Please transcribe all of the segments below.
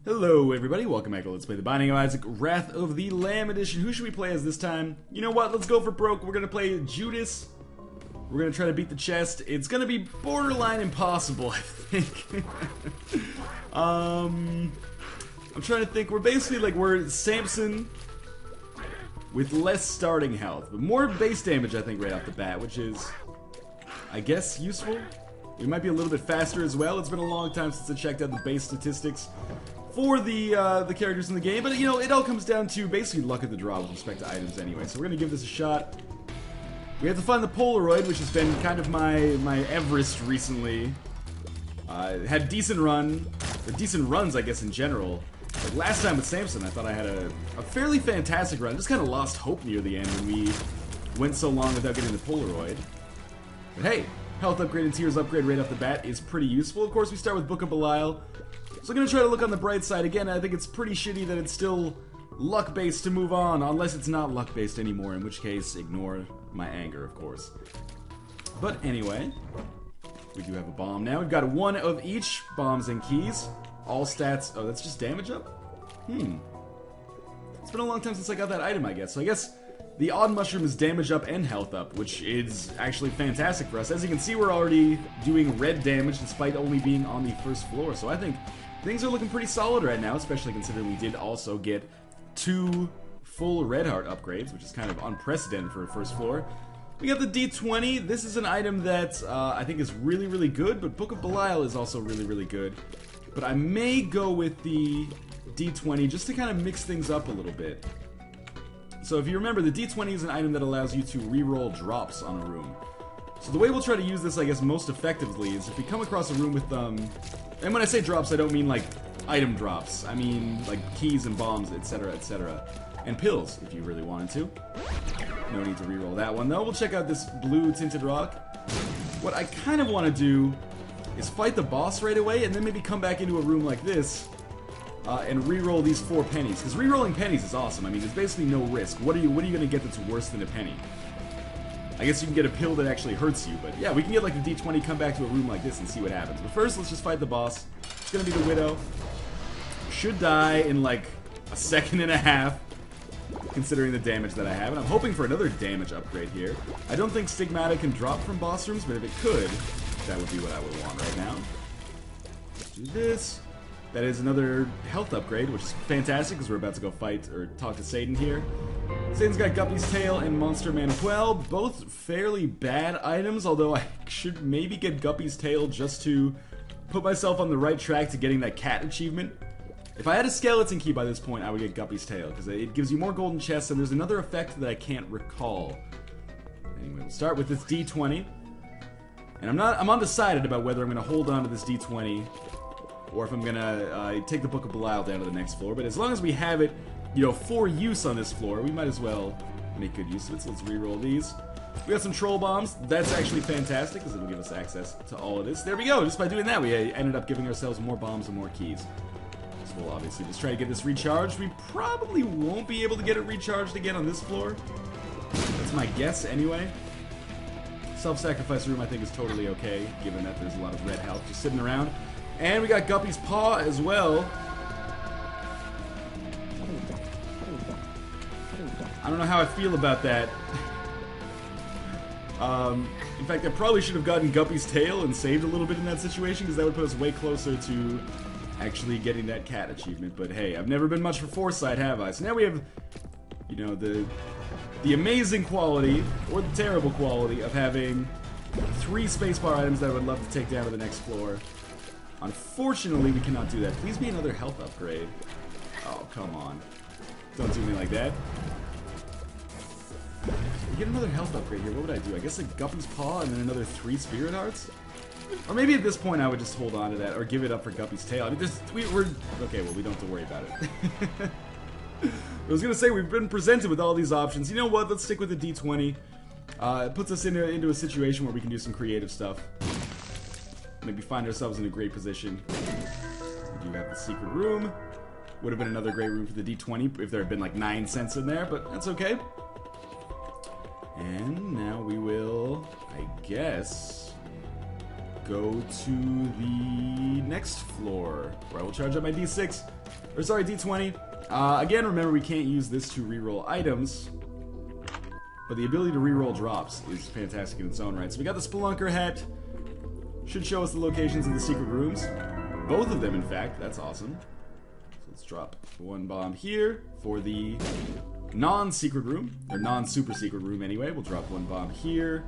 Hello everybody, welcome back to Let's Play The Binding of Isaac, Wrath of the Lamb Edition. Who should we play as this time? You know what, let's go for broke. We're gonna play Judas. We're gonna try to beat the chest. It's gonna be borderline impossible, I think. I'm trying to think. We're basically like, we're Samson with less starting health, but more base damage, I think, right off the bat, which is, I guess, useful. We might be a little bit faster as well. It's been a long time since I checked out the base statistics for the characters in the game, but you know, it all comes down to basically luck of the draw with respect to items anyway. So we're gonna give this a shot. We have to find the Polaroid, which has been kind of my Everest recently. Had decent runs, I guess, in general. Like last time with Samson, I thought I had a fairly fantastic run. Just kind of lost hope near the end when we went so long without getting the Polaroid. But hey, health upgrade and tears upgrade right off the bat is pretty useful. Of course, we start with Book of Belial. So I'm going to try to look on the bright side. Again, I think it's pretty shitty that it's still luck-based to move on, unless it's not luck-based anymore, in which case, ignore my anger, of course. But anyway, we do have a bomb now. We've got one of each, bombs and keys. All stats... Oh, that's just damage up? It's been a long time since I got that item, I guess. So I guess the odd mushroom is damage up and health up, which is actually fantastic for us. As you can see, we're already doing red damage despite only being on the first floor. So I think things are looking pretty solid right now, especially considering we did also get 2 full red heart upgrades, which is kind of unprecedented for a first floor. We got the D20. This is an item that I think is really, really good, but Book of Belial is also really, really good. But I may go with the D20 just to kind of mix things up a little bit. So if you remember, the D20 is an item that allows you to reroll drops on a room. So the way we'll try to use this, I guess, most effectively is if we come across a room with, and when I say drops, I don't mean like item drops. I mean like keys and bombs, etc., etc. And pills, if you really wanted to. No need to reroll that one, though. We'll check out this blue tinted rock. What I kind of want to do is fight the boss right away, and then maybe come back into a room like this, and re-roll these 4 pennies. Because re-rolling pennies is awesome. I mean, there's basically no risk. What are you going to get that's worse than a penny? I guess you can get a pill that actually hurts you, but yeah, we can get like the D20, come back to a room like this and see what happens. But first, let's just fight the boss. It's going to be the Widow. Should die in like a second and a half, considering the damage that I have. And I'm hoping for another damage upgrade here. I don't think Stigmata can drop from boss rooms, but if it could, that would be what I would want right now. Let's do this. That is another health upgrade, which is fantastic because we're about to go fight or talk to Satan here. Satan's got Guppy's Tail and Monster Manuel, both fairly bad items, although I should maybe get Guppy's Tail just to put myself on the right track to getting that cat achievement. If I had a skeleton key by this point, I would get Guppy's Tail, because it gives you more golden chests, and there's another effect that I can't recall. Anyway, we'll start with this D20. And I'm undecided about whether I'm going to hold on to this D20 or if I'm going to take the Book of Belial down to the next floor. But as long as we have it, you know, for use on this floor, we might as well make good use of it. So let's re-roll these. We got some troll bombs. That's actually fantastic because it'll give us access to all of this. There we go. Just by doing that, we ended up giving ourselves more bombs and more keys. So we'll obviously just try to get this recharged. We probably won't be able to get it recharged again on this floor. That's my guess anyway. Self-sacrifice room I think is totally okay, given that there's a lot of red health just sitting around. And we got Guppy's Paw as well. I don't know how I feel about that. In fact, I probably should have gotten Guppy's Tail and saved a little bit in that situation, because that would put us way closer to actually getting that cat achievement. But hey, I've never been much for foresight, have I? So now we have, you know, the amazing quality, or the terrible quality, of having 3 spacebar items that I would love to take down to the next floor. Unfortunately, we cannot do that. Please be another health upgrade. Oh, come on. Don't do me like that. We get another health upgrade here. What would I do? I guess like Guppy's Paw and then another 3 Spirit Hearts? Or maybe at this point I would just hold on to that, or give it up for Guppy's Tail. I mean, we're... Okay, well, we don't have to worry about it. I was going to say, we've been presented with all these options. You know what? Let's stick with the D20. It puts us into a situation where we can do some creative stuff. Maybe find ourselves in a great position. We do have the secret room. Would have been another great room for the D20 if there had been like 9 cents in there, but that's okay. And now we will, I guess, go to the next floor, where I will charge up my D6, or sorry, D20. Again, remember we can't use this to reroll items, but the ability to reroll drops is fantastic in its own right. So we got the Spelunker hat, should show us the locations of the secret rooms. Both of them, in fact, that's awesome. So let's drop one bomb here for the non-secret room, or non-super secret room anyway. We'll drop one bomb here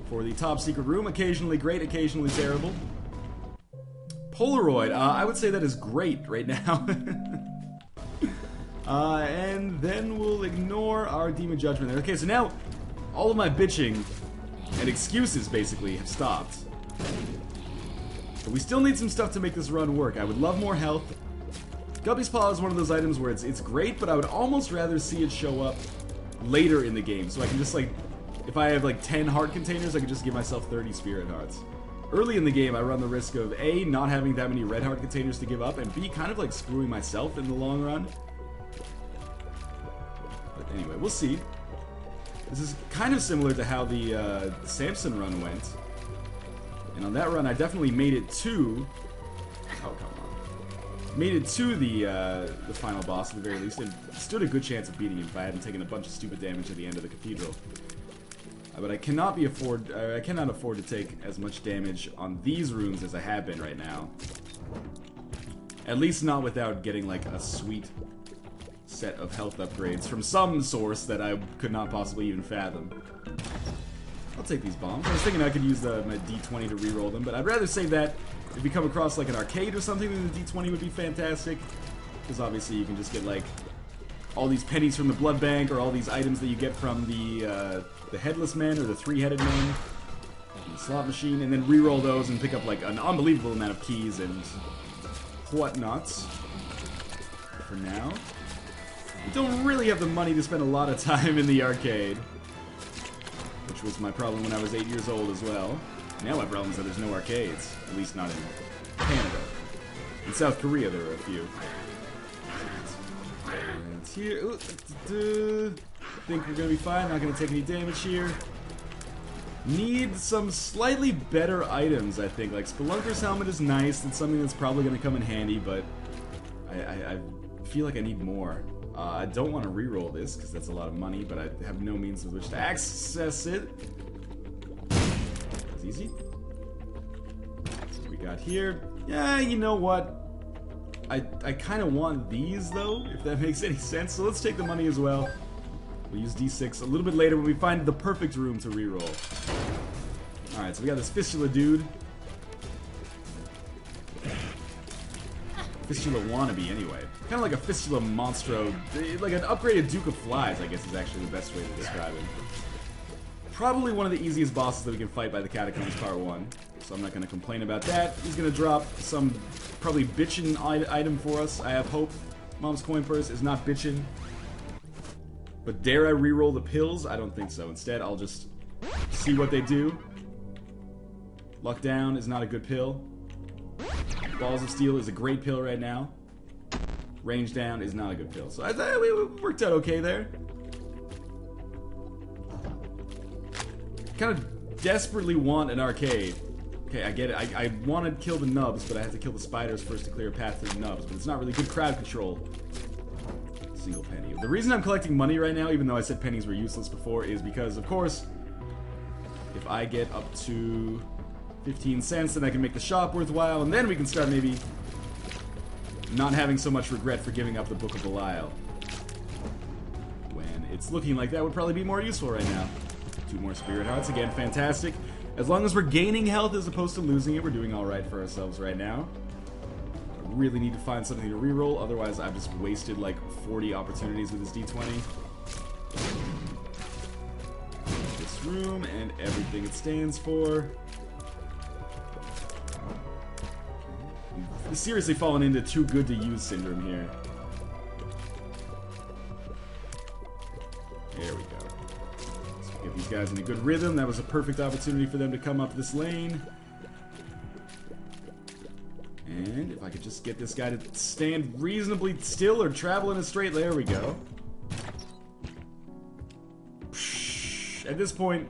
for the top secret room. Occasionally great, occasionally terrible. Polaroid, I would say that is great right now. And then we'll ignore our Demon Judgment there. Okay, so now all of my bitching and excuses basically have stopped. But we still need some stuff to make this run work. I would love more health. Guppy's Paw is one of those items where it's great, but I would almost rather see it show up later in the game. So I can just, like, if I have like 10 heart containers, I could just give myself 30 spirit hearts. Early in the game, I run the risk of A, not having that many red heart containers to give up, and B, kind of like screwing myself in the long run. But anyway, we'll see. This is kind of similar to how the Samson run went. And on that run, I definitely made it to... Oh, come on. Made it to the final boss, at the very least, and stood a good chance of beating him if I hadn't taken a bunch of stupid damage at the end of the cathedral. But I cannot afford to take as much damage on these rooms as I have been right now. At least not without getting like a sweet set of health upgrades from some source that I could not possibly even fathom. I'll take these bombs. I was thinking I could use my D20 to reroll them, but I'd rather save that if you come across like an arcade or something, then the D20 would be fantastic. Because obviously you can just get like all these pennies from the blood bank, or all these items that you get from the headless man or the three-headed man, and the slot machine, and then reroll those and pick up like an unbelievable amount of keys and whatnots. For now, we don't really have the money to spend a lot of time in the arcade, which was my problem when I was 8 years old as well. Now my problem is that there's no arcades, at least not in Canada. In South Korea there are a few. And here, ooh, think we're gonna be fine, not gonna take any damage here. Need some slightly better items, I think. Like, Spelunker's helmet is nice, it's something that's probably gonna come in handy, but I feel like I need more. I don't want to reroll this, because that's a lot of money, but I have no means with which to access it. That's easy. That's what we got here. Yeah, you know what? I kind of want these, though, if that makes any sense. So let's take the money as well. We'll use D6 a little bit later when we find the perfect room to reroll. Alright, so we got this Fistula dude. Fistula wannabe, anyway. Kind of like a Fistula Monstro. Like an upgraded Duke of Flies, I guess is actually the best way to describe him. Probably one of the easiest bosses that we can fight by the Catacombs Part 1. So I'm not going to complain about that. He's going to drop some probably bitchin' item for us, I have hope. Mom's Coin Purse is not bitchin'. But dare I reroll the pills? I don't think so. Instead, I'll just see what they do. Luck Down is not a good pill. Balls of Steel is a great pill right now. Range Down is not a good pill. So I thought we worked out okay there. Kind of desperately want an arcade. Okay, I get it. I want to kill the nubs, but I have to kill the spiders first to clear a path to the nubs. But it's not really good crowd control. Single penny. The reason I'm collecting money right now, even though I said pennies were useless before, is because, of course, if I get up to 15 cents, then I can make the shop worthwhile, and then we can start maybe not having so much regret for giving up the Book of Belial. When it's looking like that would probably be more useful right now. 2 more Spirit Hearts, again, fantastic. As long as we're gaining health as opposed to losing it, we're doing alright for ourselves right now. I really need to find something to reroll, otherwise I've just wasted like 40 opportunities with this D20. This room and everything it stands for. We've seriously fallen into too good to use syndrome here. There we go. Let's get these guys in a good rhythm. That was a perfect opportunity for them to come up this lane. And if I could just get this guy to stand reasonably still or travel in a straight, there we go. At this point,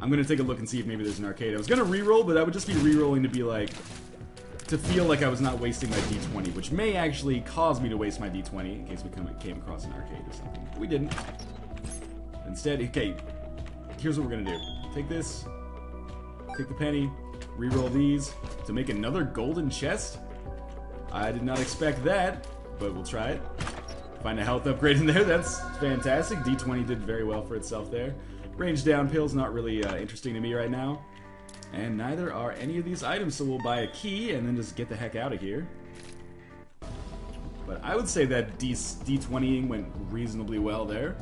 I'm gonna take a look and see if maybe there's an arcade. I was gonna reroll, but that would just be rerolling to be like, to feel like I was not wasting my D20, which may actually cause me to waste my D20 in case we came across an arcade or something. But we didn't. Instead, okay, here's what we're gonna do. Take this, take the penny, reroll these to make another golden chest. I did not expect that, but we'll try it. Find a health upgrade in there, that's fantastic. D20 did very well for itself there. Range down pills, not really interesting to me right now. And neither are any of these items, so we'll buy a key and then just get the heck out of here. But I would say that D20ing went reasonably well there.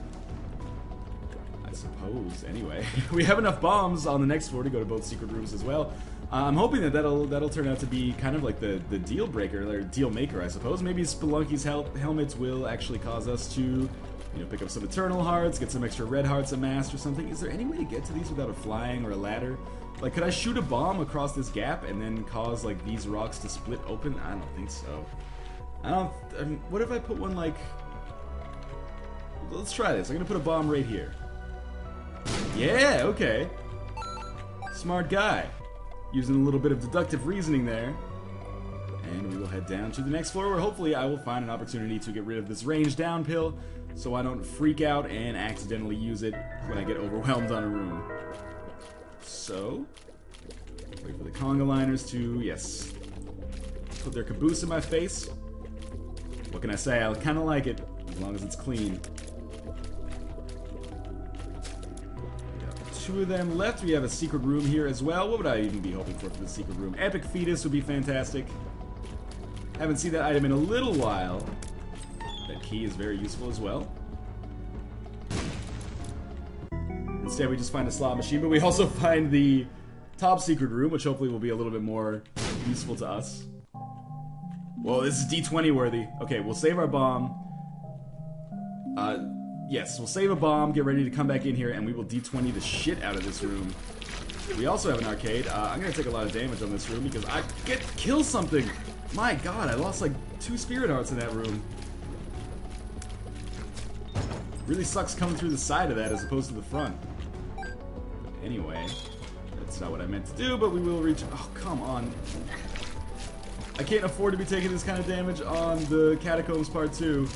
I suppose, anyway. We have enough bombs on the next floor to go to both secret rooms as well. I'm hoping that that'll turn out to be kind of like the deal breaker, or deal maker, I suppose. Maybe Spelunky's helmets will actually cause us to, you know, pick up some eternal hearts, get some extra red hearts amassed or something. Is there any way to get to these without a flying or a ladder? Like, could I shoot a bomb across this gap and then cause, like, these rocks to split open? I don't think so. I mean, what if I put one, like... Let's try this. I'm gonna put a bomb right here. Yeah, okay. Smart guy. Using a little bit of deductive reasoning there. And we will head down to the next floor where hopefully I will find an opportunity to get rid of this range down pill so I don't freak out and accidentally use it when I get overwhelmed on a room. So, wait for the conga liners to, yes, put their caboose in my face. What can I say? I kind of like it, as long as it's clean. We got 2 of them left. We have a secret room here as well. What would I even be hoping for the secret room? Epic Fetus would be fantastic. Haven't seen that item in a little while. That key is very useful as well. Instead, we just find a slot machine, but we also find the top secret room, which hopefully will be a little bit more useful to us. Whoa, this is D20 worthy. Okay, we'll save our bomb. Yes, we'll save a bomb, get ready to come back in here, and we will D20 the shit out of this room. We also have an arcade. I'm gonna take a lot of damage on this room because I get kill something. My God, I lost like 2 spirit hearts in that room. Really sucks coming through the side of that as opposed to the front. Anyway, that's not what I meant to do, but we will reach... Oh, come on. I can't afford to be taking this kind of damage on the Catacombs Part 2.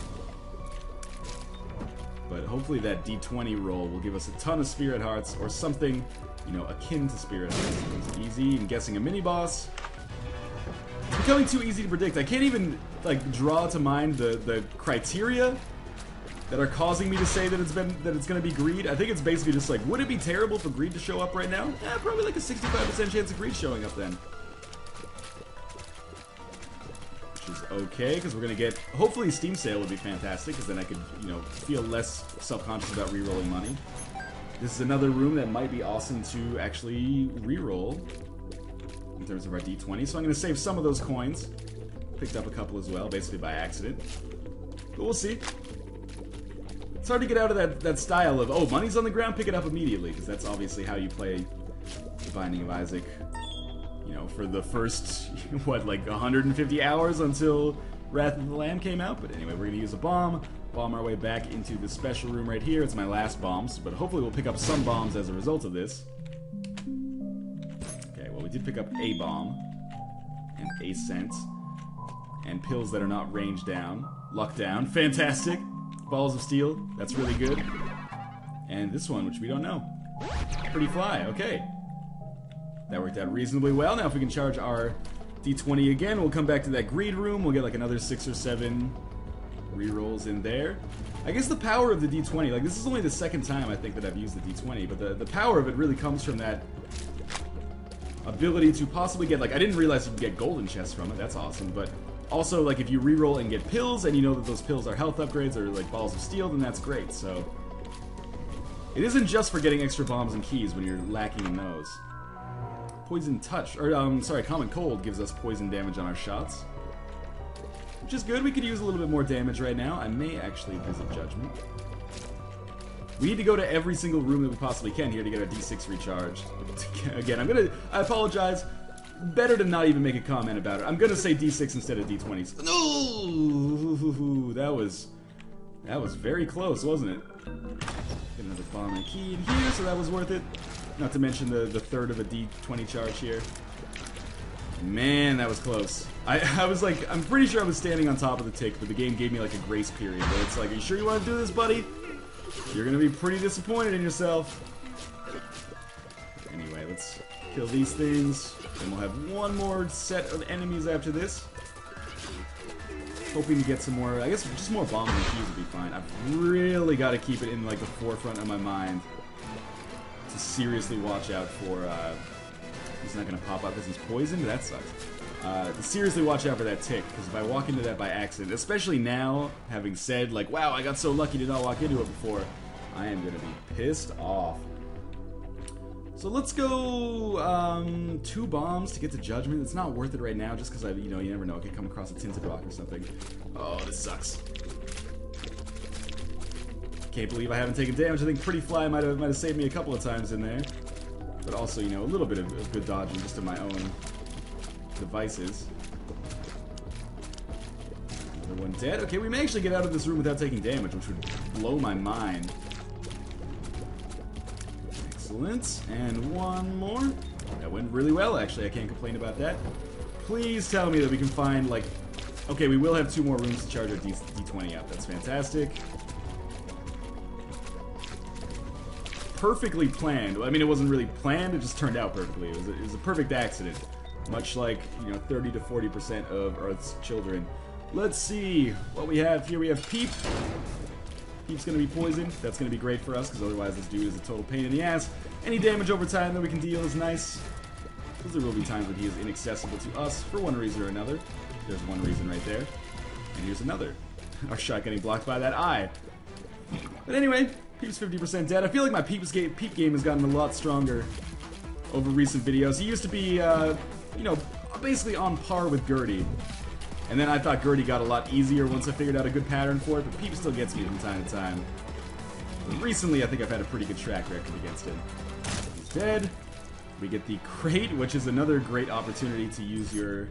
But hopefully that D20 roll will give us a ton of Spirit Hearts, or something, you know, akin to Spirit Hearts. It's easy. I'm guessing a mini-boss. It's becoming too easy to predict. I can't even, like, draw to mind the criteria that are causing me to say that it's gonna be greed. I think it's basically just like, would it be terrible for greed to show up right now? Yeah, probably like a 65% chance of greed showing up then. Which is okay, because we're gonna get, hopefully Steam sale would be fantastic, because then I could, you know, feel less self-conscious about re-rolling money. This is another room that might be awesome to actually re-roll in terms of our D20, so I'm gonna save some of those coins. Picked up a couple as well, basically by accident. But we'll see. It's hard to get out of that style of, oh, money's on the ground, pick it up immediately, because that's obviously how you play The Binding of Isaac, you know, for the first, what, like 150 hours until Wrath of the Lamb came out. But anyway, we're going to use a bomb our way back into the special room right here. It's my last bombs, but hopefully we'll pick up some bombs as a result of this. Okay, well, we did pick up a bomb, and a scent, and pills that are not range down. Luck down, fantastic. Balls of steel, that's really good. And this one, which we don't know. Pretty fly, okay. That worked out reasonably well. Now if we can charge our D20 again, we'll come back to that greed room. We'll get like another 6 or 7 rerolls in there. I guess the power of the D20, like this is only the second time I think that I've used the D20, but the power of it really comes from that ability to possibly get, like, I didn't realize you could get golden chests from it, that's awesome, but also, like, if you reroll and get pills, and you know that those pills are health upgrades or, like, balls of steel, then that's great, so... It isn't just for getting extra bombs and keys when you're lacking in those. Poison Touch, or, sorry, Common Cold gives us poison damage on our shots. Which is good, we could use a little bit more damage right now. I may actually visit Judgment. We need to go to every single room that we possibly can here to get our D6 recharged. Again, I apologize. Better to not even make a comment about it. I'm gonna say D6 instead of D20s. No, that was very close, wasn't it? Get another bomb and key in here, so that was worth it. Not to mention the third of a D20 charge here. Man, that was close. I was like, I'm pretty sure I was standing on top of the tick, but the game gave me like a grace period where it's like, are you sure you want to do this, buddy? You're gonna be pretty disappointed in yourself. Anyway, let's kill these things. Then we'll have one more set of enemies after this. Hoping to get some more, I guess just more bombs and keys would be fine. I've really got to keep it in like the forefront of my mind to seriously watch out for, he's not going to pop up because he's poisoned? That sucks. To seriously watch out for that tick, because if I walk into that by accident, especially now, having said, like, wow, I got so lucky to not walk into it before, I am going to be pissed off. So let's go 2 bombs to get to Judgment. It's not worth it right now, just because you never know, I could come across a tinted rock or something. Oh, this sucks. Can't believe I haven't taken damage. I think Pretty Fly might have saved me a couple of times in there. But also, a little bit of good dodging just in my own devices. Another one dead. Okay, we may actually get out of this room without taking damage, which would blow my mind. Excellent. And one more. That went really well, actually. I can't complain about that. Please tell me that we can find, like... Okay, we will have 2 more rooms to charge our D20 up. That's fantastic. Perfectly planned. I mean, it wasn't really planned, it just turned out perfectly. It was a perfect accident. Much like, 30 to 40% of Earth's children. Let's see what we have here. We have Peep. Peep's gonna be poisoned. That's gonna be great for us, because otherwise this dude is a total pain in the ass. Any damage over time that we can deal is nice. Because there will be times when he is inaccessible to us for one reason or another. There's one reason right there. And here's another. Our shot getting blocked by that eye. But anyway, Peep's 50% dead. I feel like my Peep game has gotten a lot stronger over recent videos. He used to be, basically on par with Gertie. And then I thought Gertie got a lot easier once I figured out a good pattern for it, but Peep still gets me from time to time. But recently, I think I've had a pretty good track record against him. He's dead. We get the crate, which is another great opportunity to use your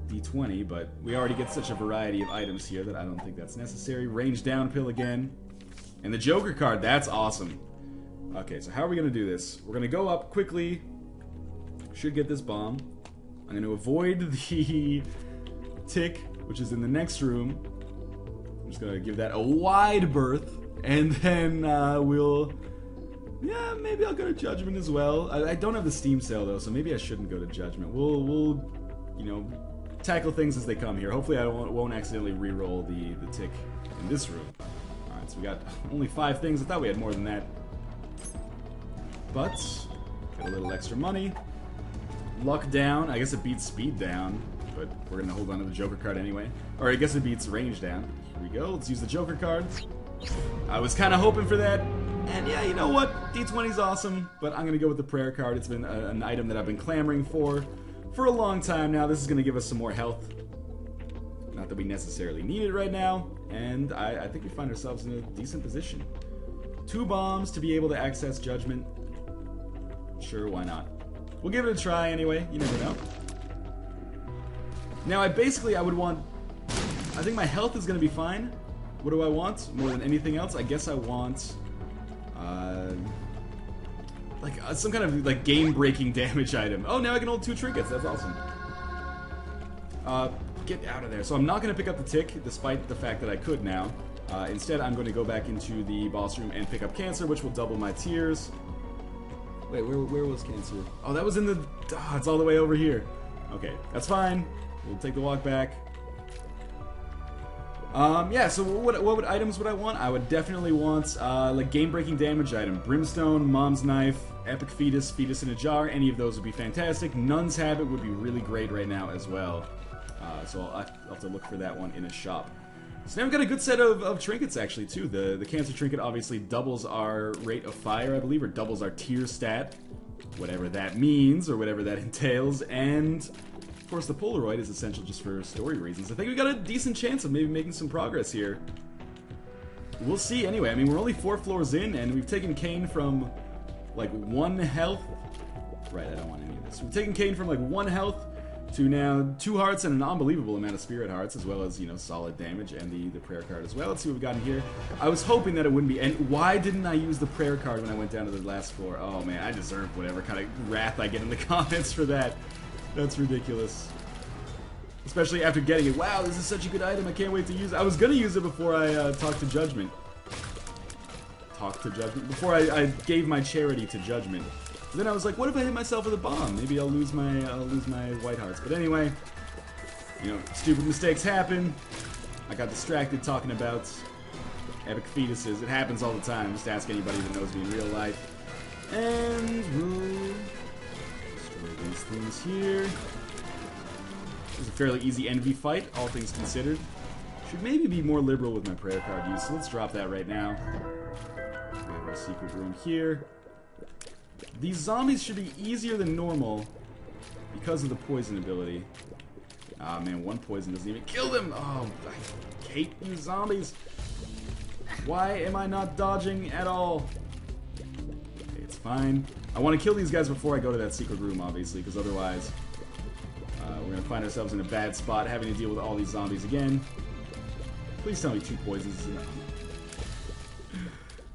D20, but we already get such a variety of items here that I don't think that's necessary. Range down pill again. And the Joker card, that's awesome. Okay, so how are we going to do this? We're going to go up quickly. Should get this bomb. I'm going to avoid the tick, which is in the next room. I'm just going to give that a wide berth. And then we'll... Yeah, maybe I'll go to Judgment as well. I don't have the Steam sale, though, so maybe I shouldn't go to Judgment. We'll tackle things as they come here. Hopefully I won't accidentally re-roll the tick in this room. Alright, so we got only 5 things. I thought we had more than that. But, get a little extra money. Luck down. I guess it beats speed down, but we're going to hold on to the Joker card anyway. Or I guess it beats range down. Here we go. Let's use the Joker card. I was kind of hoping for that. And yeah, you know what? D20's awesome, but I'm going to go with the prayer card. It's been an item that I've been clamoring for a long time now. This is going to give us some more health. Not that we necessarily need it right now. And I think we find ourselves in a decent position. 2 bombs to be able to access Judgment. Sure, why not? We'll give it a try anyway. You never know. Now, I would want... I think my health is going to be fine. What do I want? More than anything else? I guess I want... some kind of game-breaking damage item. Oh, now I can hold 2 trinkets. That's awesome. Get out of there. So I'm not going to pick up the tick, despite the fact that I could now. Instead, I'm going to go back into the boss room and pick up Cancer, which will double my tears. Wait, where was Cancer? Oh, that was in the... Oh, it's all the way over here. Okay, that's fine. We'll take the walk back. Yeah, so what items would I want? I would definitely want, game-breaking damage item. Brimstone, Mom's Knife, Epic Fetus, Fetus in a Jar. Any of those would be fantastic. Nun's Habit would be really great right now as well. So I'll have to look for that one in a shop. So now we've got a good set of trinkets, actually, too. The Cancer Trinket obviously doubles our rate of fire, I believe, or doubles our tier stat. Whatever that means, or whatever that entails. And... of course, the Polaroid is essential just for story reasons. I think we got a decent chance of maybe making some progress here. We'll see anyway. I mean, we're only 4 floors in, and we've taken Kane from, 1 health. Right, I don't want any of this. We've taken Kane from, 1 health to now 2 hearts and an unbelievable amount of spirit hearts, as well as, you know, solid damage and the prayer card as well. Let's see what we've got in here. I was hoping that it wouldn't be. And why didn't I use the prayer card when I went down to the last floor? Oh man, I deserve whatever kind of wrath I get in the comments for that. That's ridiculous. Especially after getting it. Wow, this is such a good item. I can't wait to use it. I was gonna use it before I talked to Judgment. Before I gave my charity to Judgment. Then I was like, what if I hit myself with a bomb? Maybe I'll lose my white hearts. But anyway, you know, stupid mistakes happen. I got distracted talking about epic fetuses. It happens all the time. Just ask anybody that knows me in real life. And we'll destroy these things here. It was a fairly easy envy fight, all things considered. Should maybe be more liberal with my prayer card use, so let's drop that right now. We have our secret room here. These zombies should be easier than normal because of the poison ability. Ah man, 1 poison doesn't even kill them! Oh, I hate you zombies! Why am I not dodging at all? Okay, it's fine. I want to kill these guys before I go to that secret room, obviously, because otherwise we're going to find ourselves in a bad spot having to deal with all these zombies again. Please tell me 2 poisons is enough.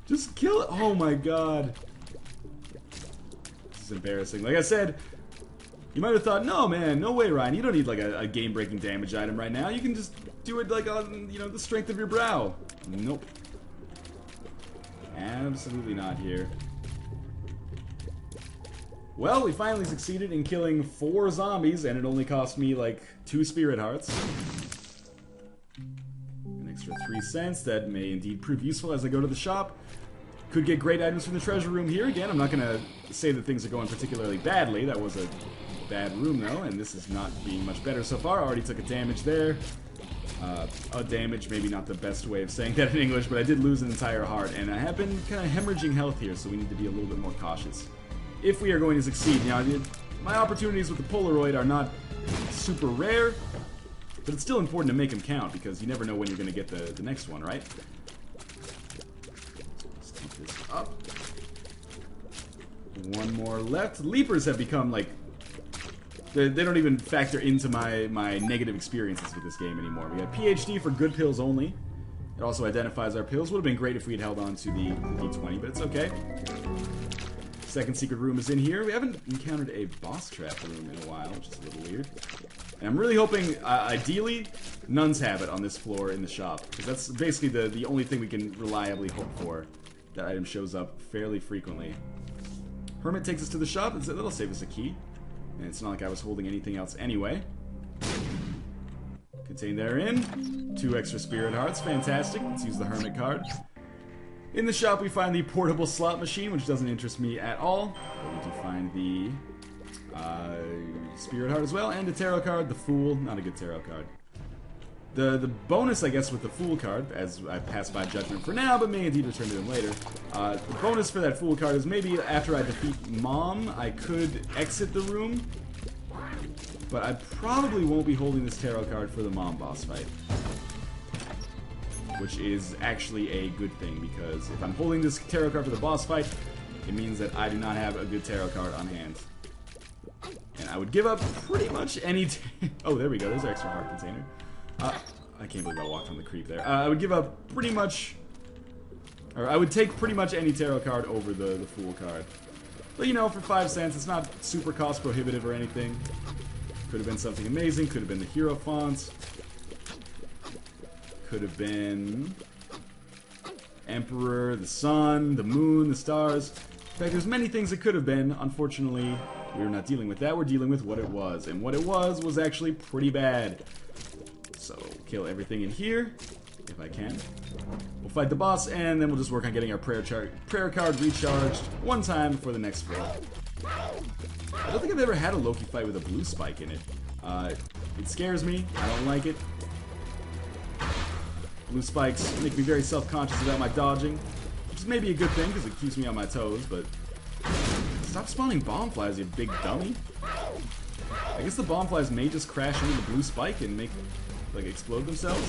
Just kill it! Oh my god! This is embarrassing. Like I said, you might have thought, no man, no way Ryan, you don't need like a game-breaking damage item right now. You can just do it like on, you know, the strength of your brow. Nope. Absolutely not here. Well, we finally succeeded in killing 4 zombies, and it only cost me like 2 spirit hearts. An extra 3 cents that may indeed prove useful as I go to the shop. Could get great items from the treasure room here. Again, I'm not going to say that things are going particularly badly. That was a bad room, though, and this is not being much better so far. I already took a damage there. A damage, maybe not the best way of saying that in English, but I did lose an entire heart, and I have been kind of hemorrhaging health here, so we need to be a little bit more cautious if we are going to succeed. Now, my opportunities with the Polaroid are not super rare, but it's still important to make them count, because you never know when you're going to get the next one, right? This up. 1 more left. Leapers have become like they don't even factor into my negative experiences with this game anymore. We got PhD for good pills only. It also identifies our pills. Would have been great if we had held on to the D20, but it's okay. Second secret room is in here. We haven't encountered a boss trap room in a while, which is a little weird. And I'm really hoping, ideally, Nun's Habit on this floor in the shop, because that's basically the only thing we can reliably hope for. That item shows up fairly frequently. Hermit takes us to the shop, and that'll save us a key. And it's not like I was holding anything else anyway. Contained therein. 2 extra spirit hearts, fantastic. Let's use the Hermit card. In the shop we find the portable slot machine, which doesn't interest me at all. But we do find the spirit heart as well, and a tarot card, the Fool. Not a good tarot card. The bonus, I guess, with the Fool card, as I pass by Judgment for now, but may indeed return to them later. The bonus for that Fool card is maybe after I defeat Mom, I could exit the room. But I probably won't be holding this tarot card for the Mom boss fight. Which is actually a good thing, because if I'm holding this tarot card for the boss fight, it means that I do not have a good tarot card on hand. And I would give up pretty much any... Oh, there we go, there's an extra heart container. I can't believe I walked on the creep there. I would give up pretty much... Or I would take pretty much any tarot card over the Fool card. But you know, for 5 cents, it's not super cost prohibitive or anything. Could have been something amazing, could have been the hero fonts. Could have been... Emperor, the sun, the moon, the stars. In fact, there's many things it could have been. Unfortunately, we're not dealing with that, we're dealing with what it was. And what it was actually pretty bad. So, kill everything in here, if I can. We'll fight the boss, and then we'll just work on getting our prayer card recharged 1 time for the next floor. I don't think I've ever had a Loki fight with a blue spike in it. It scares me, I don't like it. Blue spikes make me very self-conscious about my dodging, which is maybe a good thing, because it keeps me on my toes, but... Stop spawning bomb flies, you big dummy. I guess the bomb flies may just crash into the blue spike and make... like explode themselves,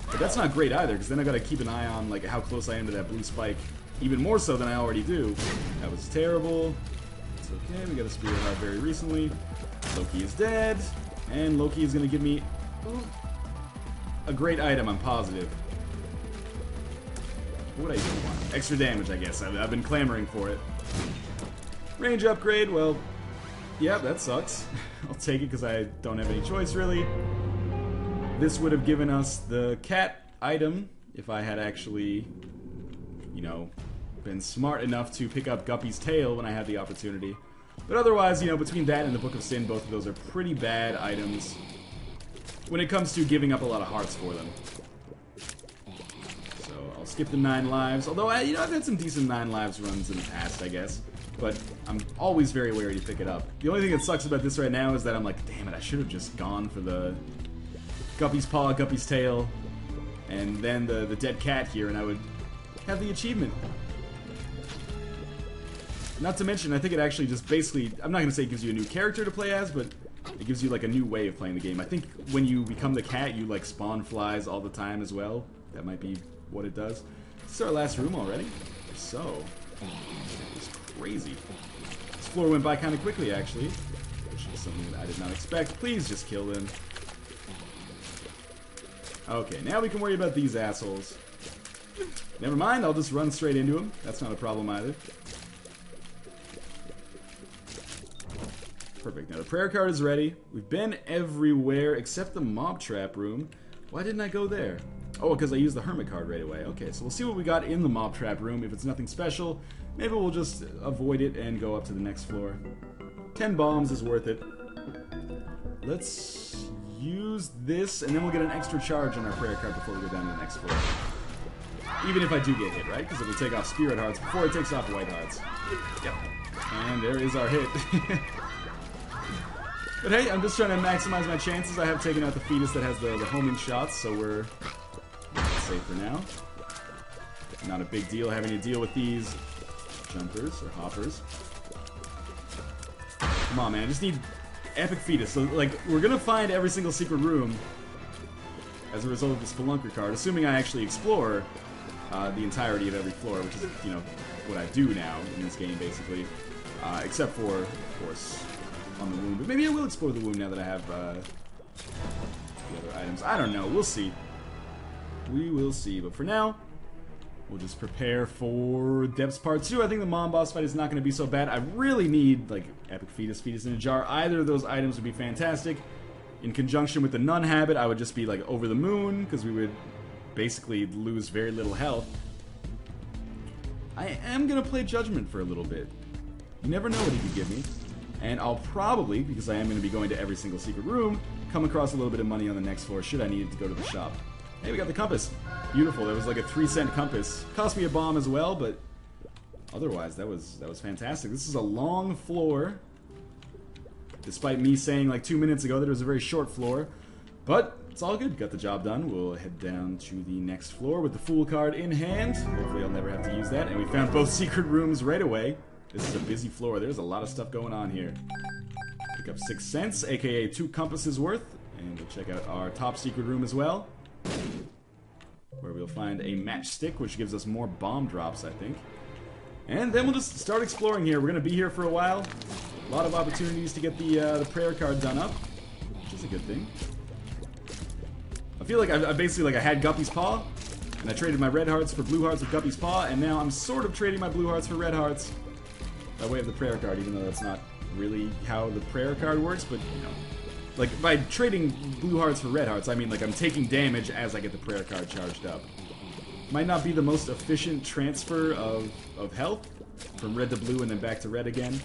but that's not great either, because then I gotta keep an eye on like how close I am to that blue spike, even more so than I already do. That was terrible. It's okay. We got a spirit heart very recently. Loki is dead. And Loki is going to give me a great item, I'm positive. What would I even want? Extra damage, I guess. I've been clamoring for it. Range upgrade, well, yeah, that sucks. I'll take it because I don't have any choice, really. This would have given us the cat item if I had actually, you know, been smart enough to pick up Guppy's tail when I had the opportunity. But otherwise, you know, between that and the Book of Sin, both of those are pretty bad items when it comes to giving up a lot of hearts for them. So I'll skip the 9 lives, although I've had some decent 9 lives runs in the past, I guess. But I'm always very wary to pick it up. The only thing that sucks about this right now is that I'm like, damn it, I should have just gone for the Guppy's paw, Guppy's tail, and then the dead cat here, and I would have the achievement. Not to mention, I think it actually just basically, I'm not going to say it gives you a new character to play as, but it gives you like a new way of playing the game. I think when you become the cat, you like spawn flies all the time as well. That might be what it does. This is our last room already. So, it's crazy. This floor went by kind of quickly, actually, which is something that I did not expect. Please just kill them. Okay, now we can worry about these assholes. Never mind, I'll just run straight into them. That's not a problem either. Perfect. Now the prayer card is ready. We've been everywhere except the mob trap room. Why didn't I go there? Oh, because I used the hermit card right away. Okay, so we'll see what we got in the mob trap room. If it's nothing special, maybe we'll just avoid it and go up to the next floor. 10 bombs is worth it. Let's use this, and then we'll get an extra charge on our prayer card before we go down to the next floor. Even if I do get hit, right? Because it will take off spirit hearts before it takes off white hearts. Yep. And there is our hit. But hey, I'm just trying to maximize my chances. I have taken out the fetus that has the homing shots, so we're safe for now. Not a big deal having to deal with these jumpers or hoppers. Come on, man. I just need epic fetus. So, like, we're gonna find every single secret room as a result of this Spelunker card, assuming I actually explore the entirety of every floor, which is, you know, what I do now in this game, basically. Except for, of course, on the wound. But maybe I will explore the wound now that I have the other items. I don't know. We'll see. We will see. But for now, we'll just prepare for Depths Part 2. I think the Mom boss fight is not going to be so bad. I really need, like, Epic Fetus, Fetus in a Jar. Either of those items would be fantastic. In conjunction with the Nun Habit, I would just be, like, over the moon, because we would basically lose very little health. I am going to play Judgment for a little bit. You never know what he could give me. And I'll probably, because I am going to be going to every single secret room, come across a little bit of money on the next floor should I need to go to the shop. Hey, we got the compass. Beautiful. That was like a 3-cent compass. Cost me a bomb as well, but otherwise that was fantastic. This is a long floor. Despite me saying like 2 minutes ago that it was a very short floor. But it's all good. Got the job done. We'll head down to the next floor with the Fool card in hand. Hopefully I'll never have to use that. And we found both secret rooms right away. This is a busy floor. There's a lot of stuff going on here. Pick up 6 cents, aka 2 compasses worth. And we'll check out our top secret room as well, where we'll find a matchstick, which gives us more bomb drops, I think. And then we'll just start exploring here. We're going to be here for a while. A lot of opportunities to get the prayer card done up, which is a good thing. I feel like I basically, like, I had Guppy's Paw, and I traded my red hearts for blue hearts with Guppy's Paw, and now I'm sort of trading my blue hearts for red hearts by way of the prayer card, even though that's not really how the prayer card works, but, you know. Like, by trading blue hearts for red hearts, I mean, like, I'm taking damage as I get the prayer card charged up. Might not be the most efficient transfer of health, from red to blue and then back to red again.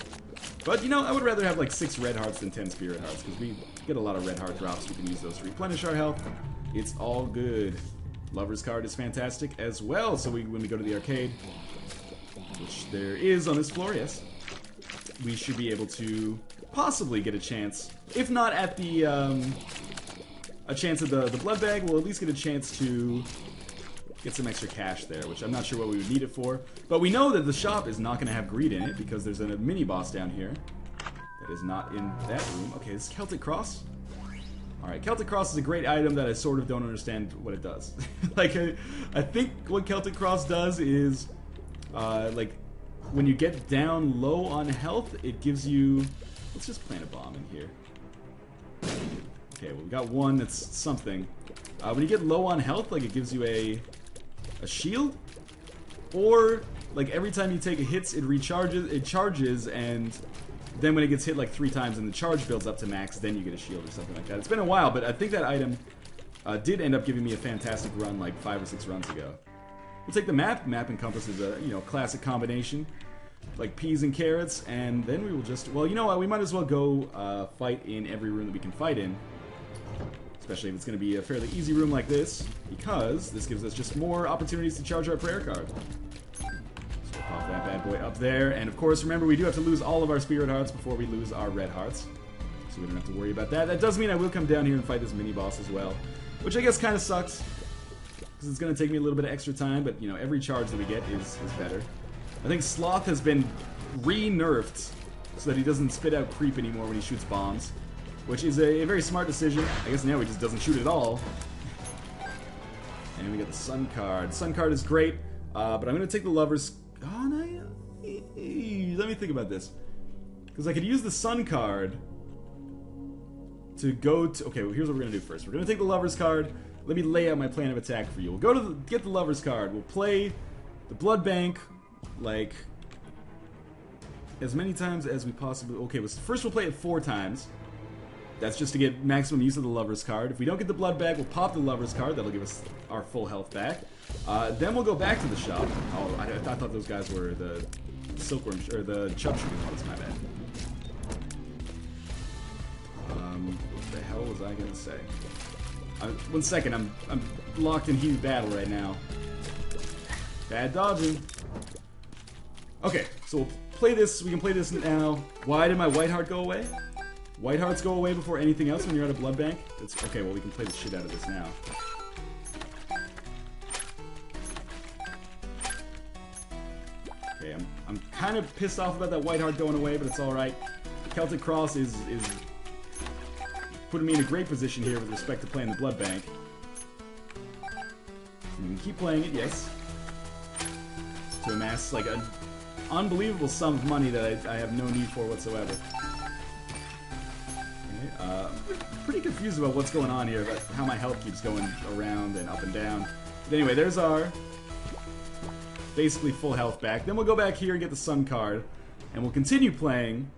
But, you know, I would rather have, like, 6 red hearts than 10 spirit hearts, because we get a lot of red heart drops. We can use those to replenish our health. It's all good. Lover's card is fantastic as well, so when we go to the arcade, which there is on this floor, yes, we should be able to possibly get a chance, if not at the a chance at the blood bag, we'll at least get a chance to get some extra cash there, which I'm not sure what we would need it for. But we know that the shop is not going to have greed in it because there's a mini boss down here that is not in that room. Okay, this is Celtic Cross. Alright, Celtic Cross is a great item that I sort of don't understand what it does. Like, I think what Celtic Cross does is, like, when you get down low on health, it gives you... Let's just plant a bomb in here. Okay, well, we got one. That's something. When you get low on health, like, it gives you a shield, or like every time you take a hit, it charges, and then when it gets hit like 3 times and the charge builds up to max, then you get a shield or something like that. It's been a while, but I think that item did end up giving me a fantastic run like 5 or 6 runs ago. We'll take the map. Map encompasses a, you know, classic combination, like peas and carrots, and then we will just, well, you know what, we might as well go fight in every room that we can fight in, especially if it's going to be a fairly easy room like this, because this gives us just more opportunities to charge our prayer card. So we'll pop that bad boy up there, and of course, remember, we do have to lose all of our spirit hearts before we lose our red hearts, so we don't have to worry about that. That does mean I will come down here and fight this mini-boss as well, which I guess kind of sucks, because it's going to take me a little bit of extra time, but, you know, every charge that we get is better. I think Sloth has been re-nerfed so that he doesn't spit out creep anymore when he shoots bombs, which is a very smart decision. I guess now he just doesn't shoot at all. And we got the Sun card. Sun card is great, but I'm going to take the Lover's... Oh, no, let me think about this. Because I could use the Sun card to go to... Okay, well, here's what we're going to do first. We're going to take the Lover's card. Let me lay out my plan of attack for you. We'll go to get the Lover's card. We'll play the Blood Bank, like, as many times as we possibly... Okay, well, first we'll play it 4 times. That's just to get maximum use of the Lover's card. If we don't get the blood back, we'll pop the Lover's card. That'll give us our full health back. Then we'll go back to the shop. Oh, I thought those guys were the silkworm, or the chub shooting ones, my bad. What the hell was I gonna say? 1 second, I'm locked in heated battle right now. Bad dodging. Okay, so we'll play this. We can play this now. Why did my white heart go away? White hearts go away before anything else when you're at a blood bank? It's, okay, well, we can play the shit out of this now. Okay, I'm kind of pissed off about that white heart going away, but it's alright. Celtic Cross is putting me in a great position here with respect to playing the blood bank. We can keep playing it, yes. To amass, like, an unbelievable sum of money that I have no need for whatsoever. I'm pretty confused about what's going on here, about how my health keeps going around and up and down. But anyway, there's our basically full health back. Then we'll go back here and get the Sun card, and we'll continue playing.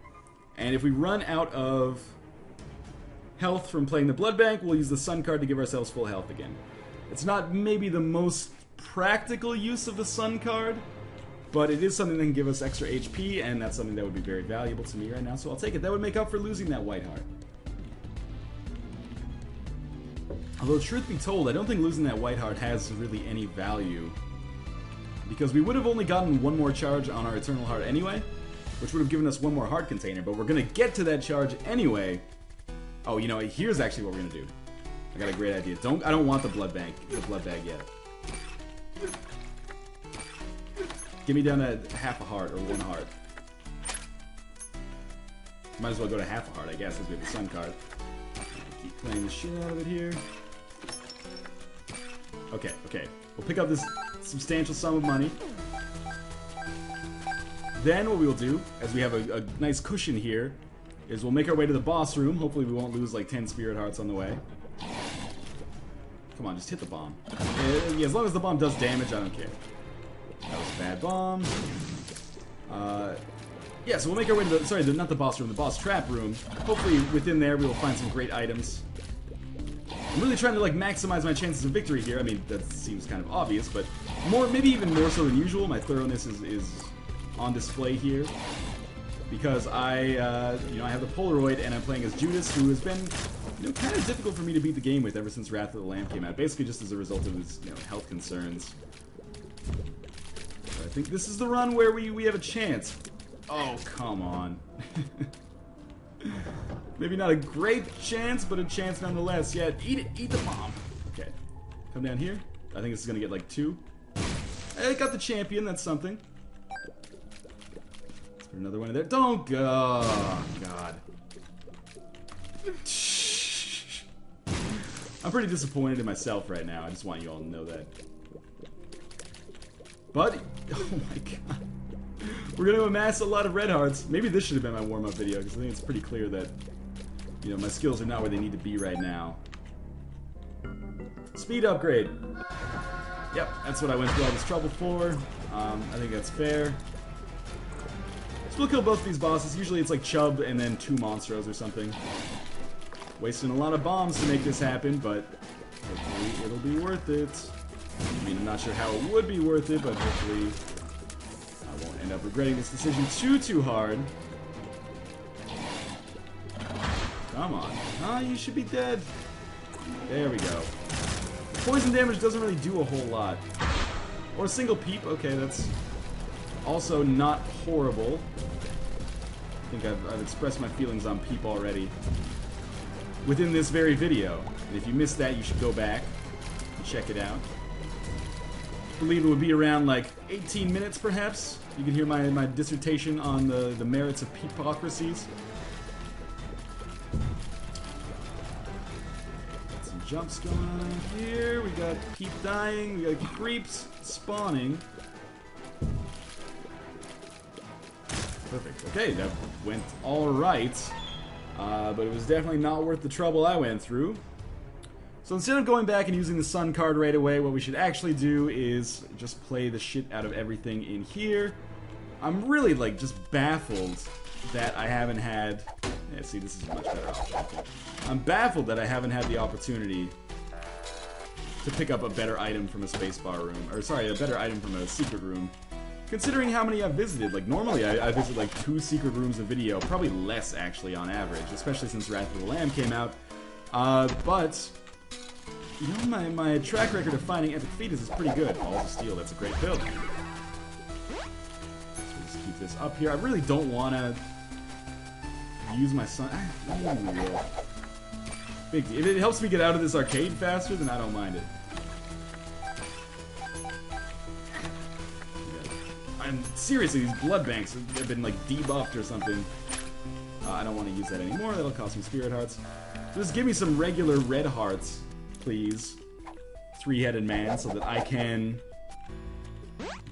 And if we run out of health from playing the blood bank, we'll use the Sun card to give ourselves full health again. It's not maybe the most practical use of the Sun card, but it is something that can give us extra HP, and that's something that would be very valuable to me right now, so I'll take it. That would make up for losing that white heart. Although, truth be told, I don't think losing that white heart has really any value, because we would have only gotten 1 more charge on our Eternal Heart anyway, which would have given us 1 more heart container, but we're going to get to that charge anyway. Oh, you know, here's actually what we're going to do. I got a great idea. I don't want the blood bag yet. Get me down to half a heart, or 1 heart. Might as well go to half a heart, I guess, as we have the Sun card. Keep playing the shit out of it here. Okay. We'll pick up this substantial sum of money. Then what we will do, as we have a nice cushion here, is we'll make our way to the boss room. Hopefully we won't lose like 10 spirit hearts on the way. Come on, just hit the bomb. Yeah, as long as the bomb does damage, I don't care. That was a bad bomb. Yeah, so we'll make our way to the... Sorry, not the boss room, the boss trap room. Hopefully within there we will find some great items. I'm really trying to like maximize my chances of victory here. I mean, that seems kind of obvious, but maybe even more so than usual. My thoroughness is on display here. Because I have the Polaroid and I'm playing as Judas, who has been, kind of difficult for me to beat the game with ever since Wrath of the Lamb came out. Basically just as a result of his, health concerns. But I think this is the run where we have a chance. Oh, come on. Maybe not a great chance, but a chance nonetheless. Yeah, eat the bomb. Okay. Come down here. I think this is gonna get like 2. I got the champion, that's something. Let's put another one in there. Don't go. Oh, God. I'm pretty disappointed in myself right now. I just want you all to know that. But, oh my God. We're going to amass a lot of red hearts. Maybe this should have been my warm-up video, because I think it's pretty clear that You know, my skills are not where they need to be right now. Speed upgrade. Yep, that's what I went through all this trouble for. I think that's fair. So we'll kill both of these bosses. Usually it's like Chubb and then 2 Monstros or something. Wasting a lot of bombs to make this happen, but hopefully it'll be worth it. I mean, I'm not sure how it would be worth it, but hopefully I won't end up regretting this decision too hard. Come on. Ah, you should be dead. There we go. Poison damage doesn't really do a whole lot. Or a single peep. Okay, that's also not horrible. I think I've expressed my feelings on peep already within this very video. And if you missed that, you should go back and check it out. I believe it would be around like 18 minutes, perhaps. You can hear my dissertation on the merits of peepocracies. Got some jumps going on here. We got peep dying. We got creeps spawning. Perfect. Okay, that went all right. But it was definitely not worth the trouble I went through. So instead of going back and using the sun card right away, what we should actually do is just play the shit out of everything in here. I'm really, like, just baffled that I haven't had... Yeah, see, this is a much better option, I think. I'm baffled that I haven't had the opportunity to pick up a better item from a spacebar room. Or, sorry, a better item from a secret room. Considering how many I've visited. Like, normally I visit, like, 2 secret rooms a video. Probably less, actually, on average. Especially since Wrath of the Lamb came out. But... You know, my track record of finding epic feats is pretty good. Balls of Steel, that's a great build. So just keep this up here. I really don't want to use my sun... Big deal. If it helps me get out of this arcade faster, then I don't mind it. I'm seriously, these blood banks have been like debuffed or something. I don't want to use that anymore. That'll cost me spirit hearts. So just give me some regular red hearts, please. 3-headed man, so that I can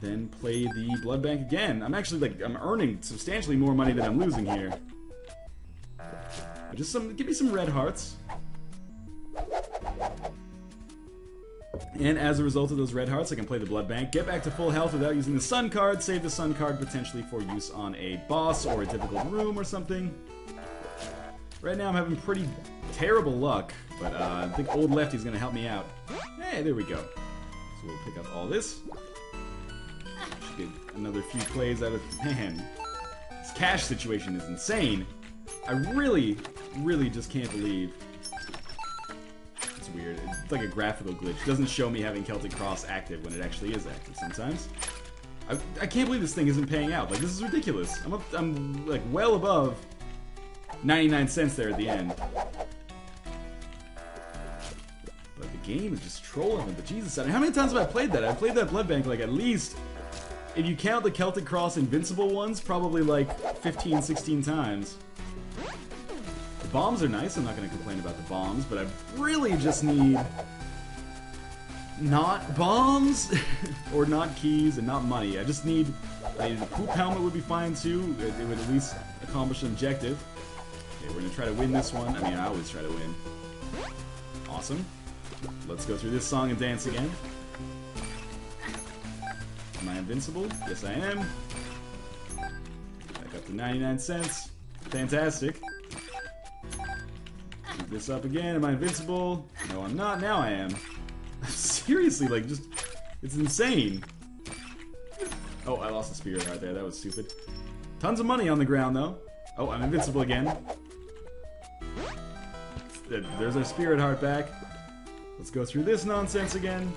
then play the blood bank again. I'm actually like, I'm earning substantially more money than I'm losing here. But just give me some red hearts. And as a result of those red hearts, I can play the blood bank, get back to full health without using the sun card, save the sun card potentially for use on a boss or a difficult room or something. Right now I'm having pretty terrible luck, but I think Old Lefty's gonna help me out. Hey, there we go. So we'll pick up all this. Should get another few plays out of... Man, this cash situation is insane. I really just can't believe... It's weird. It's like a graphical glitch. It doesn't show me having Celtic Cross active when it actually is active sometimes. I can't believe this thing isn't paying out. Like, this is ridiculous. I'm like well above 99 cents there at the end. But the game is just trolling me. But Jesus, how many times have I played that? I've played that blood bank like at least, if you count the Celtic Cross invincible ones, probably like 15, 16 times. The bombs are nice, I'm not going to complain about the bombs, but I really just need not bombs, or not keys, and not money. I just need, a poop helmet would be fine too, it would at least accomplish an objective. Okay, we're going to try to win this one. I mean, I always try to win. Awesome. Let's go through this song and dance again. Am I invincible? Yes, I am. Back up to 99 cents. Fantastic. Keep this up again. Am I invincible? No, I'm not. Now I am. Seriously, like, just... It's insane. Oh, I lost a spirit right there. That was stupid. Tons of money on the ground, though. Oh, I'm invincible again. There's our spirit heart back. Let's go through this nonsense again.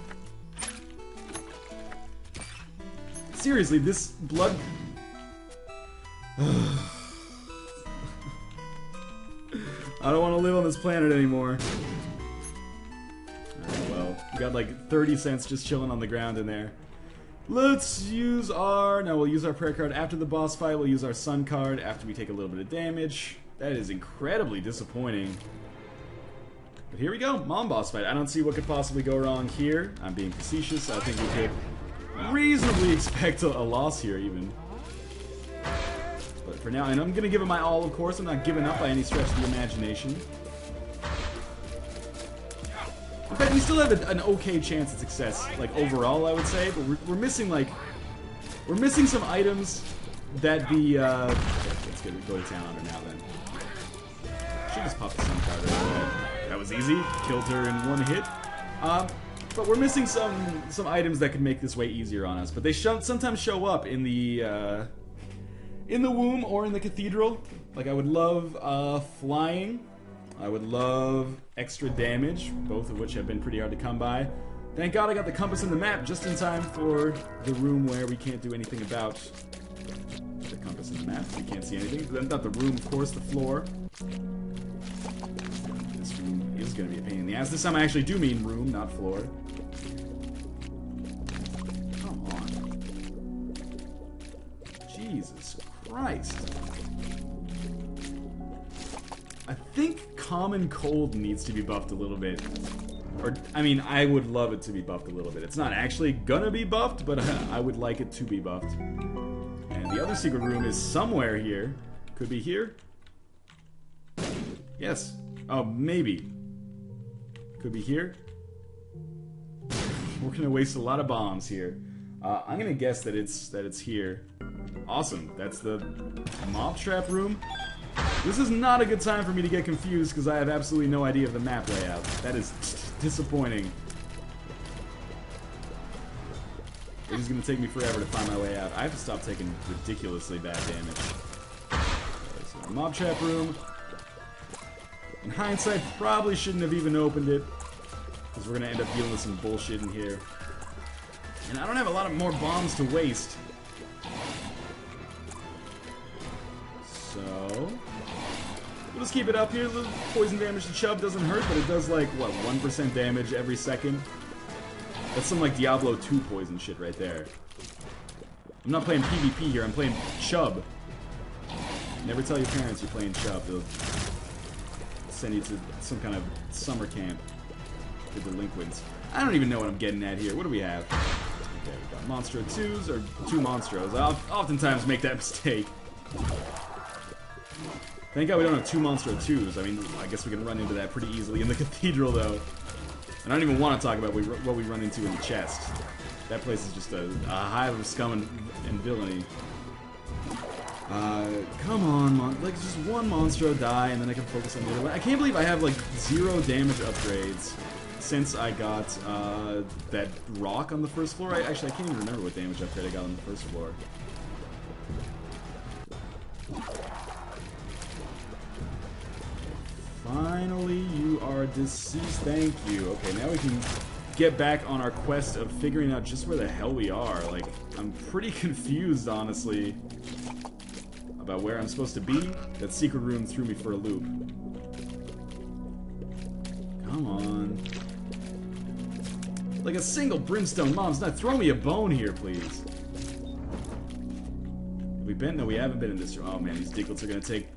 Seriously, this blood... I don't want to live on this planet anymore. Alright, well, we got like 30 cents just chilling on the ground in there. Let's use our... No, we'll use our prayer card after the boss fight. We'll use our sun card after we take a little bit of damage. That is incredibly disappointing. But here we go, Mom boss fight. I don't see what could possibly go wrong here. I'm being facetious. I think we could reasonably expect a loss here, even. But for now, and I'm gonna give it my all, of course. I'm not giving up by any stretch of the imagination. In fact, we still have an okay chance at success, like overall, I would say. But we're missing we're missing some items that the let's go to town on her now then. Should just pop the sun card right away. That was easy. Killed her in one hit. But we're missing some items that could make this way easier on us. But they sometimes show up in the womb or in the cathedral. Like I would love flying. I would love extra damage, both of which have been pretty hard to come by. Thank God I got the compass in the map just in time for the room where we can't do anything about the compass in the map. We can't see anything. Not the room, of course, the floor. This room is going to be a pain in the ass. This time I actually do mean room, not floor. Come on. Jesus Christ. I think Common Cold needs to be buffed a little bit. Or, I mean, I would love it to be buffed a little bit. It's not actually gonna be buffed, but I would like it to be buffed. And the other secret room is somewhere here. Could be here? Yes. Oh, maybe. Could be here? We're gonna waste a lot of bombs here. I'm gonna guess that it's here. Awesome. That's the mob trap room. This is not a good time for me to get confused because I have absolutely no idea of the map layout. That is disappointing. It is going to take me forever to find my way out. I have to stop taking ridiculously bad damage. Okay, so our mob trap room. In hindsight, probably shouldn't have even opened it because we're going to end up dealing with some bullshit in here. And I don't have a lot of more bombs to waste. So we'll just keep it up here. The poison damage to Chubb doesn't hurt, but it does like, what, 1% damage every second? That's some like Diablo 2 poison shit right there. I'm not playing PvP here, I'm playing Chubb. Never tell your parents you're playing Chubb. They'll send you to some kind of summer camp for delinquents. I don't even know what I'm getting at here. What do we have? Okay, we got Monstro 2s, or 2 Monstros. I oftentimes make that mistake. Thank God we don't have 2 Monstro 2s. I mean, I guess we can run into that pretty easily in the cathedral, though. And I don't even want to talk about what we run into in the chest. That place is just a hive of scum and villainy. Come on, like just one Monstro die, and then I can focus on the other one. I can't believe I have like 0 damage upgrades since I got that rock on the first floor. Actually, I can't even remember what damage upgrade I got on the first floor. Finally, you are deceased. Thank you. Okay, now we can get back on our quest of figuring out just where the hell we are. Like, I'm pretty confused, honestly, about where I'm supposed to be. That secret room threw me for a loop. Come on. Like a single brimstone mom's not. Throw me a bone here, please. Have we been? No, we haven't been in this room. Oh man, these Dicklets are gonna take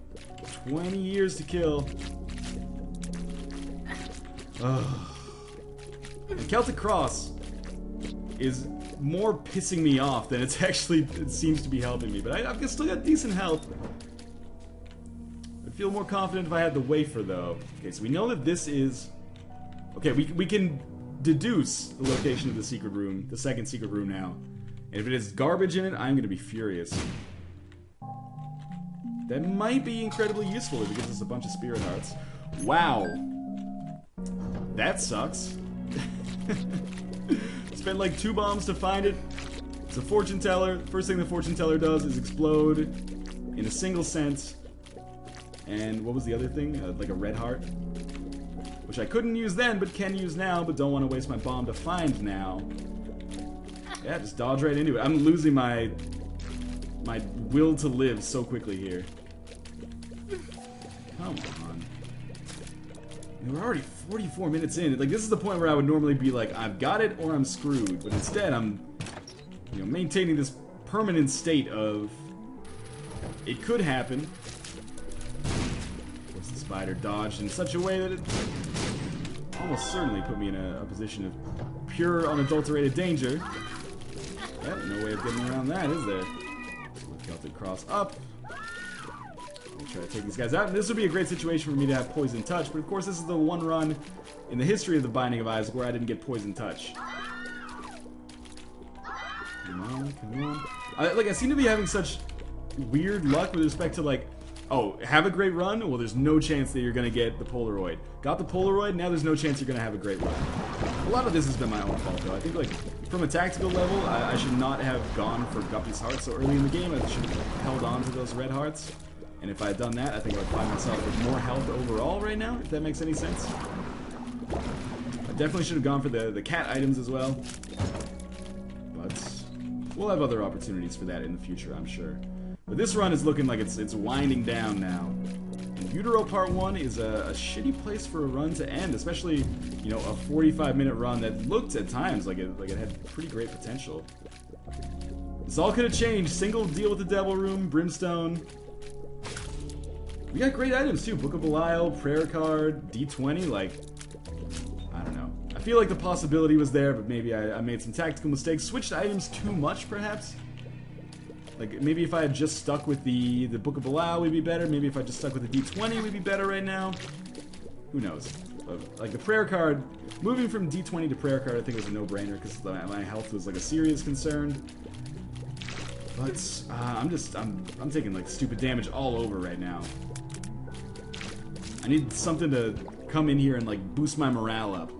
20 years to kill. And Celtic Cross is more pissing me off than it seems to be helping me. But I've still got decent health. I'd feel more confident if I had the wafer, though. Okay, so we know that this is... Okay, we can deduce the location of the secret room, the second secret room now. And if it has garbage in it, I'm going to be furious. That might be incredibly useful if it gives us a bunch of spirit hearts. Wow. That sucks. Spent like 2 bombs to find it. It's a fortune teller. First thing the fortune teller does is explode in a single sense. And what was the other thing? Like a red heart. Which I couldn't use then, but can use now, but don't want to waste my bomb to find now. Yeah, just dodge right into it. I'm losing my will to live so quickly here. Come on. We're already 44 minutes in. Like, this is the point where I would normally be like, I've got it or I'm screwed. But instead, I'm, you know, maintaining this permanent state of it could happen. Of course, the spider dodged in such a way that it almost certainly put me in a position of pure, unadulterated danger. Yep, no way of getting around that, is there? Celtic Cross up. Try to take these guys out. And this would be a great situation for me to have Poison Touch, but of course this is the one run in the history of the Binding of Isaac where I didn't get Poison Touch. Come on, come on. I seem to be having such weird luck with respect to, like, oh, have a great run? Well, there's no chance that you're going to get the Polaroid. Got the Polaroid, now there's no chance you're going to have a great run. A lot of this has been my own fault, though. I think, like, from a tactical level, I should not have gone for Guppy's heart so early in the game. I should have held on to those red hearts. And if I had done that, I think I would find myself with more health overall right now, if that makes any sense. I definitely should have gone for the cat items as well. But we'll have other opportunities for that in the future, I'm sure. But this run is looking like it's winding down now. And Utero Part 1 is a shitty place for a run to end, especially, you know, a 45-minute run that looked at times like it had pretty great potential. This all could have changed. Single deal with the Devil Room, Brimstone. We got great items too. Book of Belial, Prayer Card, D20, like, I don't know. I feel like the possibility was there, but maybe I made some tactical mistakes. Switched items too much, perhaps? Like, maybe if I had just stuck with the Book of Belial, we'd be better. Maybe if I just stuck with the D20, we'd be better right now. Who knows? Like, the Prayer Card, moving from D20 to Prayer Card, I think was a no-brainer, because my health was, like, a serious concern. But, I'm taking, like, stupid damage all over right now. I need something to come in here and, like, boost my morale up.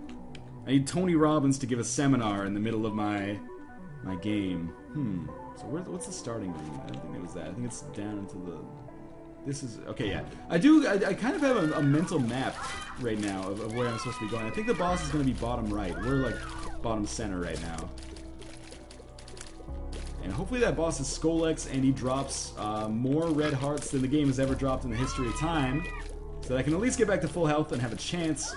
I need Tony Robbins to give a seminar in the middle of my game. So what's the starting room? I don't think it was that. I think it's down into the... This is... Okay, yeah. I kind of have a mental map right now of where I'm supposed to be going. I think the boss is going to be bottom right. We're, like, bottom center right now. And hopefully that boss is Skolex and he drops more red hearts than the game has ever dropped in the history of time. So that I can at least get back to full health and have a chance.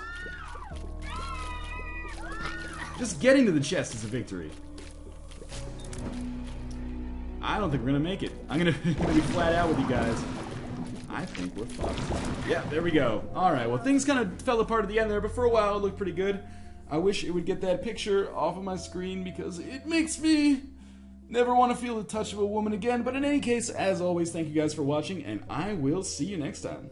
Just getting to the chest is a victory. I don't think we're going to make it. I'm going to be flat out with you guys. I think we're fucked. Yeah, there we go. Alright, well, things kind of fell apart at the end there, but for a while it looked pretty good. I wish it would get that picture off of my screen because it makes me never want to feel the touch of a woman again. But in any case, as always, thank you guys for watching, and I will see you next time.